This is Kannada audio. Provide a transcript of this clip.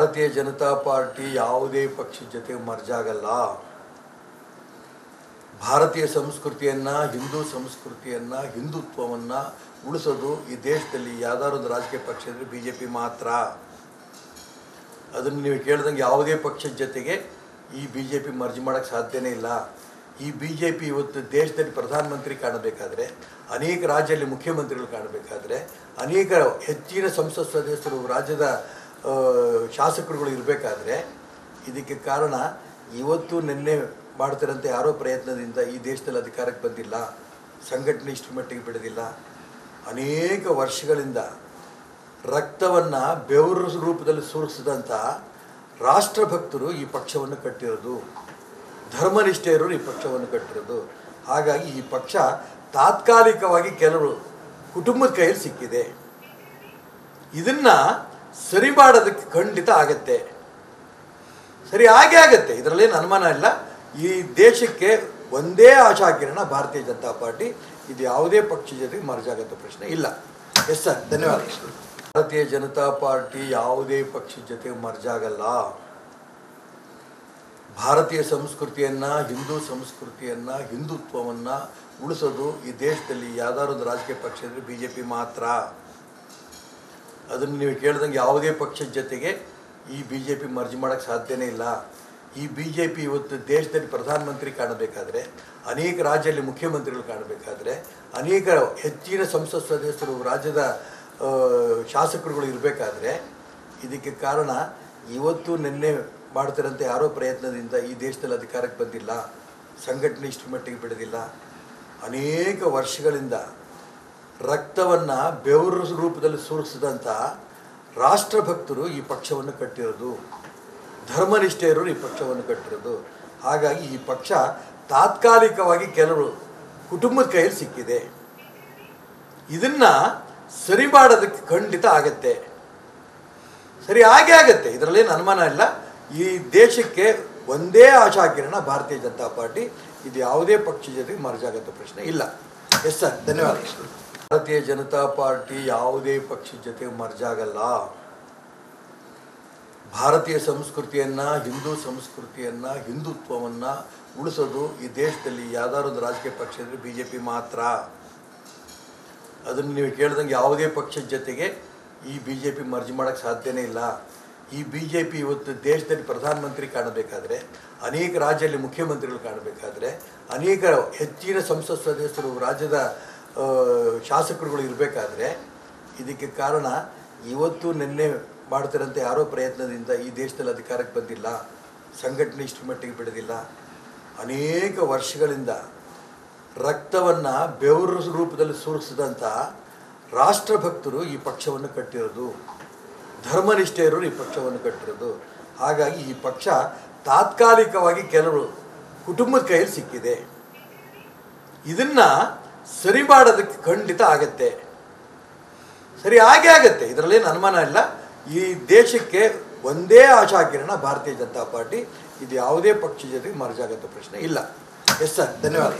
ಭಾರತೀಯ ಜನತಾ ಪಾರ್ಟಿ ಯಾವುದೇ ಪಕ್ಷದ ಜೊತೆ ಮರ್ಜ್ ಆಗಲ್ಲ. ಭಾರತೀಯ ಸಂಸ್ಕೃತಿಯನ್ನು, ಹಿಂದೂ ಸಂಸ್ಕೃತಿಯನ್ನು, ಹಿಂದುತ್ವವನ್ನು ಉಳಿಸೋದು ಈ ದೇಶದಲ್ಲಿ ಯಾವ್ದಾದ್ರು ಒಂದು ರಾಜಕೀಯ ಪಕ್ಷ ಅಂದರೆ BJP ಮಾತ್ರ. ಅದನ್ನು ನೀವು ಕೇಳಿದಂಗೆ ಯಾವುದೇ ಪಕ್ಷದ ಜೊತೆಗೆ ಈ BJP ಮರ್ಜ್ ಮಾಡೋಕ್ಕೆ ಸಾಧ್ಯನೇ ಇಲ್ಲ. ಈ BJP ಇವತ್ತು ದೇಶದಲ್ಲಿ ಪ್ರಧಾನಮಂತ್ರಿ ಕಾಣಬೇಕಾದ್ರೆ, ಅನೇಕ ರಾಜ್ಯದಲ್ಲಿ ಮುಖ್ಯಮಂತ್ರಿಗಳು ಕಾಣಬೇಕಾದ್ರೆ, ಅನೇಕ ಹೆಚ್ಚಿನ ಸಂಸತ್ ಸದಸ್ಯರು, ರಾಜ್ಯದ ಶಾಸಕರುಗಳು ಇರಬೇಕಾದ್ರೆ, ಇದಕ್ಕೆ ಕಾರಣ ಇವತ್ತು ನಿನ್ನೆ ಮಾಡ್ತಿರೋಂಥ ಯಾರೋ ಪ್ರಯತ್ನದಿಂದ ಈ ದೇಶದಲ್ಲಿ ಅಧಿಕಾರಕ್ಕೆ ಬಂದಿಲ್ಲ. ಸಂಘಟನೆ ಇಷ್ಟು ಮಟ್ಟಿಗೆ ಬೆಳೆದಿಲ್ಲ. ಅನೇಕ ವರ್ಷಗಳಿಂದ ರಕ್ತವನ್ನು ಬೆವರು ರೂಪದಲ್ಲಿ ಸುರಿಸಿದಂಥ ರಾಷ್ಟ್ರಭಕ್ತರು ಈ ಪಕ್ಷವನ್ನು ಕಟ್ಟಿರೋದು, ಧರ್ಮನಿಷ್ಠೆಯರು ಈ ಪಕ್ಷವನ್ನು ಕಟ್ಟಿರೋದು. ಹಾಗಾಗಿ ಈ ಪಕ್ಷ ತಾತ್ಕಾಲಿಕವಾಗಿ ಕೆಲವರು ಕುಟುಂಬದ ಕೈಯಲ್ಲಿ ಸಿಕ್ಕಿದೆ. ಇದನ್ನು ಸರಿ ಮಾಡೋದಕ್ಕೆ ಖಂಡಿತ ಆಗತ್ತೆ, ಸರಿ ಆಗೇ ಆಗತ್ತೆ, ಇದರಲ್ಲೇನು ಅನುಮಾನ ಇಲ್ಲ. ಈ ದೇಶಕ್ಕೆ ಒಂದೇ ಆಶಾಕಿರಣ ಭಾರತೀಯ ಜನತಾ ಪಾರ್ಟಿ. ಇದು ಯಾವುದೇ ಪಕ್ಷದ ಜೊತೆಗೆ ಮರ್ಜ್ ಆಗೋ ಪ್ರಶ್ನೆ ಇಲ್ಲ. ಎಸ್ ಸರ್, ಧನ್ಯವಾದ. ಭಾರತೀಯ ಜನತಾ ಪಾರ್ಟಿ ಯಾವುದೇ ಪಕ್ಷದ ಜೊತೆಗೆ ಮರ್ಜ್ ಆಗಲ್ಲ. ಭಾರತೀಯ ಸಂಸ್ಕೃತಿಯನ್ನು, ಹಿಂದೂ ಸಂಸ್ಕೃತಿಯನ್ನು, ಹಿಂದುತ್ವವನ್ನು ಉಳಿಸೋದು ಈ ದೇಶದಲ್ಲಿ ಯಾವ್ದಾದ್ರು ಒಂದು ರಾಜಕೀಯ ಪಕ್ಷ ಅಂದರೆ BJP ಮಾತ್ರ. ಅದನ್ನು ನೀವು ಕೇಳಿದಂಗೆ ಯಾವುದೇ ಪಕ್ಷದ ಜೊತೆಗೆ ಈ BJP ಮರ್ಜ್ ಮಾಡೋಕ್ಕೆ ಸಾಧ್ಯನೇ ಇಲ್ಲ. ಈ BJP ಇವತ್ತು ದೇಶದಲ್ಲಿ ಪ್ರಧಾನಮಂತ್ರಿ ಕಾಣಬೇಕಾದ್ರೆ, ಅನೇಕ ರಾಜ್ಯದಲ್ಲಿ ಮುಖ್ಯಮಂತ್ರಿಗಳು ಕಾಣಬೇಕಾದ್ರೆ, ಅನೇಕ ಹೆಚ್ಚಿನ ಸಂಸತ್ ಸದಸ್ಯರು, ರಾಜ್ಯದ ಶಾಸಕರುಗಳು ಇರಬೇಕಾದ್ರೆ, ಇದಕ್ಕೆ ಕಾರಣ ಇವತ್ತು ನಿನ್ನೆ ಮಾಡ್ತಿರೋಂಥ ಯಾರೋ ಪ್ರಯತ್ನದಿಂದ ಈ ದೇಶದಲ್ಲಿ ಅಧಿಕಾರಕ್ಕೆ ಬಂದಿಲ್ಲ. ಸಂಘಟನೆ ಇಷ್ಟು ಮಟ್ಟಿಗೆ ಬೆಳೆದಿಲ್ಲ. ಅನೇಕ ವರ್ಷಗಳಿಂದ ರಕ್ತವನ್ನು ಬೆವರು ರೂಪದಲ್ಲಿ ಸುರಿಸಿದಂಥ ರಾಷ್ಟ್ರಭಕ್ತರು ಈ ಪಕ್ಷವನ್ನು ಕಟ್ಟಿರೋದು, ಧರ್ಮನಿಷ್ಠೆಯರು ಈ ಪಕ್ಷವನ್ನು ಕಟ್ಟಿರೋದು. ಹಾಗಾಗಿ ಈ ಪಕ್ಷ ತಾತ್ಕಾಲಿಕವಾಗಿ ಕೆಲವರು ಕುಟುಂಬದ ಕೈಯಲ್ಲಿ ಸಿಕ್ಕಿದೆ. ಇದನ್ನು ಸರಿ ಮಾಡೋದಕ್ಕೆ ಖಂಡಿತ ಆಗತ್ತೆ, ಸರಿ ಆಗೇ ಆಗತ್ತೆ, ಇದರಲ್ಲೇನು ಅನುಮಾನ ಇಲ್ಲ. ಈ ದೇಶಕ್ಕೆ ಒಂದೇ ಆಶಾಕಿರಣ ಭಾರತೀಯ ಜನತಾ ಪಾರ್ಟಿ. ಇದು ಯಾವುದೇ ಪಕ್ಷದ ಜೊತೆಗೆ ಮರ್ಜ್ ಆಗೋ ಪ್ರಶ್ನೆ ಇಲ್ಲ. ಎಸ್ ಸರ್, ಧನ್ಯವಾದ. ಭಾರತೀಯ ಜನತಾ ಪಾರ್ಟಿ ಯಾವುದೇ ಪಕ್ಷದ ಜೊತೆಗೆ ಮರ್ಜ್ ಆಗಲ್ಲ. ಭಾರತೀಯ ಸಂಸ್ಕೃತಿಯನ್ನು, ಹಿಂದೂ ಸಂಸ್ಕೃತಿಯನ್ನು, ಹಿಂದುತ್ವವನ್ನು ಉಳಿಸೋದು ಈ ದೇಶದಲ್ಲಿ ಯಾವ್ದಾದ್ರು ಒಂದು ರಾಜಕೀಯ ಪಕ್ಷ ಅಂದರೆ BJP ಮಾತ್ರ. ಅದನ್ನು ನೀವು ಕೇಳಿದಂಗೆ ಯಾವುದೇ ಪಕ್ಷದ ಜೊತೆಗೆ ಈ BJP ಮರ್ಜ್ ಮಾಡೋಕ್ಕೆ ಸಾಧ್ಯನೇ ಇಲ್ಲ. ಈ BJP ಇವತ್ತು ದೇಶದಲ್ಲಿ ಪ್ರಧಾನಮಂತ್ರಿ ಕಾಣಬೇಕಾದ್ರೆ, ಅನೇಕ ರಾಜ್ಯದಲ್ಲಿ ಮುಖ್ಯಮಂತ್ರಿಗಳು ಕಾಣಬೇಕಾದ್ರೆ, ಅನೇಕ ಹೆಚ್ಚಿನ ಸಂಸತ್ ಸದಸ್ಯರು, ರಾಜ್ಯದ ಶಾಸಕರುಗಳು ಇರಬೇಕಾದ್ರೆ, ಇದಕ್ಕೆ ಕಾರಣ ಇವತ್ತು ನಿನ್ನೆ ಮಾಡ್ತಿರೋಂಥ ಯಾರೋ ಪ್ರಯತ್ನದಿಂದ ಈ ದೇಶದಲ್ಲಿ ಅಧಿಕಾರಕ್ಕೆ ಬಂದಿಲ್ಲ. ಸಂಘಟನೆ ಇಷ್ಟು ಮಟ್ಟಿಗೆ ಬೆಳೆದಿಲ್ಲ. ಅನೇಕ ವರ್ಷಗಳಿಂದ ರಕ್ತವನ್ನು ಬೆವರು ರೂಪದಲ್ಲಿ ಸುರಿಸಿದಂಥ ರಾಷ್ಟ್ರಭಕ್ತರು ಈ ಪಕ್ಷವನ್ನು ಕಟ್ಟಿರೋದು, ಧರ್ಮನಿಷ್ಠೆಯರು ಈ ಪಕ್ಷವನ್ನು ಕಟ್ಟಿರೋದು. ಹಾಗಾಗಿ ಈ ಪಕ್ಷ ತಾತ್ಕಾಲಿಕವಾಗಿ ಕೆಲವರು ಕುಟುಂಬದ ಕೈಯಲ್ಲಿ ಸಿಕ್ಕಿದೆ. ಇದನ್ನು ಸರಿ ಮಾಡೋದಕ್ಕೆ ಖಂಡಿತ ಆಗತ್ತೆ, ಸರಿ ಆಗೇ ಆಗತ್ತೆ, ಇದರಲ್ಲೇನು ಅನುಮಾನ ಇಲ್ಲ. ಈ ದೇಶಕ್ಕೆ ಒಂದೇ ಆಶಾಕಿರಣ ಭಾರತೀಯ ಜನತಾ ಪಾರ್ಟಿ. ಇದು ಯಾವುದೇ ಪಕ್ಷದ ಜೊತೆಗೆ ಮರ್ಜ್ ಆಗೋ ಪ್ರಶ್ನೆ ಇಲ್ಲ. ಎಸ್ ಸರ್, ಧನ್ಯವಾದ.